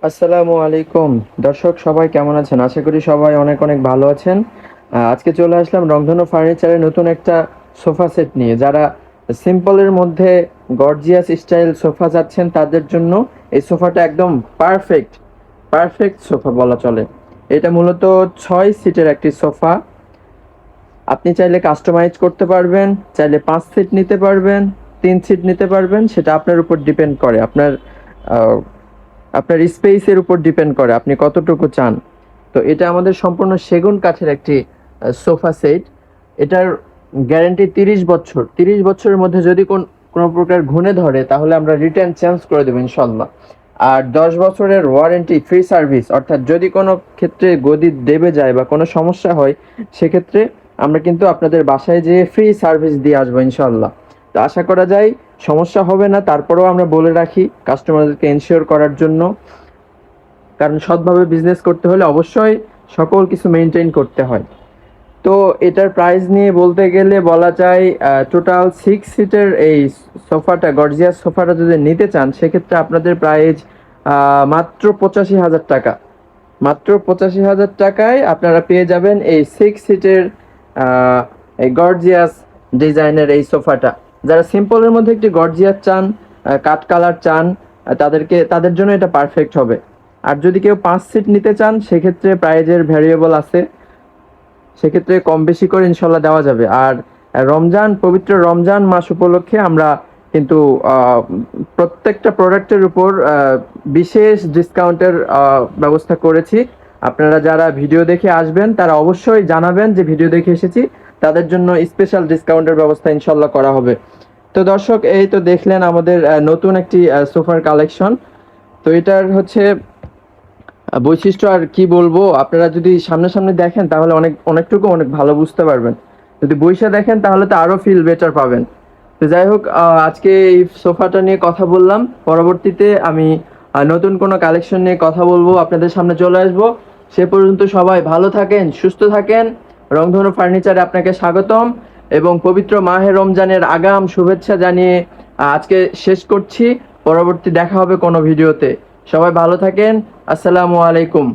আসসালামু আলাইকুম। দর্শক সবাই কেমন আছেন? আশা করি সবাই অনেক অনেক ভালো আছেন। আজকে চলে আসলাম রংধনু ফার্নিচারের নতুন একটা সোফা সেট নিয়ে। যারা সিম্পলের মধ্যে গর্জিয়াস স্টাইল সোফা চাচ্ছেন তাদের জন্য এই সোফাটা একদম পারফেক্ট, পারফেক্ট সোফা বলা চলে। এটা মূলত ৬ সিটের একটি সোফা। আপনি চাইলে কাস্টমাইজ করতে পারবেন, চাইলে ৫ সিট নিতে পারবেন, ৩ সিট নিতে পারবেন। সেটা আপনার উপর ডিপেন্ড করে। আ আপনার স্পেসের উপর ডিপেন্ড করে আপনি কতটুকু চান। তো এটা আমাদের সম্পূর্ণ সেগুন কাঠের একটি সোফা সেট। এটার গ্যারান্টি ৩০ বছর। ৩০ বছরের মধ্যে যদি কোনো প্রকার ঘুণে ধরে তাহলে আমরা রিটার্ন চেঞ্জ করে দেবো ইনশাল্লাহ। আর ১০ বছরের ওয়ারেন্টি ফ্রি সার্ভিস, অর্থাৎ যদি কোনো ক্ষেত্রে গদি দেবে যায় বা কোনো সমস্যা হয় সেক্ষেত্রে আমরা কিন্তু আপনাদের বাসায় যেয়ে ফ্রি সার্ভিস দিয়ে আসবো ইনশাল্লাহ। তো আশা করা যায় সমস্যা হবে না। তারপরেও আমরা বলে রাখি কাস্টমারদেরকে এনশিওর করার জন্য, কারণ সৎভাবে বিজনেস করতে হলে অবশ্যই সকল কিছু মেনটেন করতে হয়। তো এটার প্রাইস নিয়ে বলতে গেলে বলা যায় টোটাল 6 সিটের এই সোফাটা, গর্জিয়াস সোফাটা যদি নিতে চান সেক্ষেত্রে আপনাদের প্রাইস মাত্র ৮৫,০০০ টাকা। মাত্র ৮৫,০০০ টাকায় আপনারা পেয়ে যাবেন এই 6 সিটের এই গর্জিয়াস ডিজাইনের এই সোফাটা। যারা সিম্পলের মধ্যে একটি গর্জিয়াস চান, কাঠ কালার চান, তাদের জন্য এটা পারফেক্ট হবে। আর যদি কেউ ৫ সিট নিতে চান সেক্ষেত্রে প্রাইজের ভ্যারিয়েবল আছে, সেক্ষেত্রে কম বেশি করে ইনশাল্লাহ দেওয়া যাবে। আর পবিত্র রমজান মাস উপলক্ষে আমরা কিন্তু প্রত্যেকটা প্রোডাক্টের উপর বিশেষ ডিসকাউন্টের ব্যবস্থা করেছি। আপনারা যারা ভিডিও দেখে আসবেন তারা অবশ্যই জানাবেন যে ভিডিও দেখে এসেছি, তাদের জন্য স্পেশাল ডিসকাউন্টের ব্যবস্থা ইনশাল্লাহ করা হবে। তো দর্শক, এই তো দেখলেন আমাদের নতুন একটি সোফার কালেকশন। তো এটার হচ্ছে বৈশিষ্ট্য আর কি বলবো, আপনারা যদি সামনাসামনি দেখেন তাহলে অনেক ভালো বুঝতে পারবেন। যদি বইসা দেখেন তাহলে তো আরো ফিল বেটার পাবেন। তো যাই হোক, আজকে এই সোফাটা নিয়ে কথা বললাম। পরবর্তীতে আমি নতুন কোনো কালেকশন নিয়ে কথা বলবো, আপনাদের সামনে চলে আসবো। সে পর্যন্ত সবাই ভালো থাকেন, সুস্থ থাকেন। রংধনু ফার্নিচারে আপনাকে স্বাগতম এবং পবিত্র মাহে রমজানের আগাম শুভেচ্ছা জানিয়ে আজকে শেষ করছি। পরবর্তী দেখা হবে কোনো ভিডিওতে। সবাই ভালো থাকেন। আসসালামু আলাইকুম।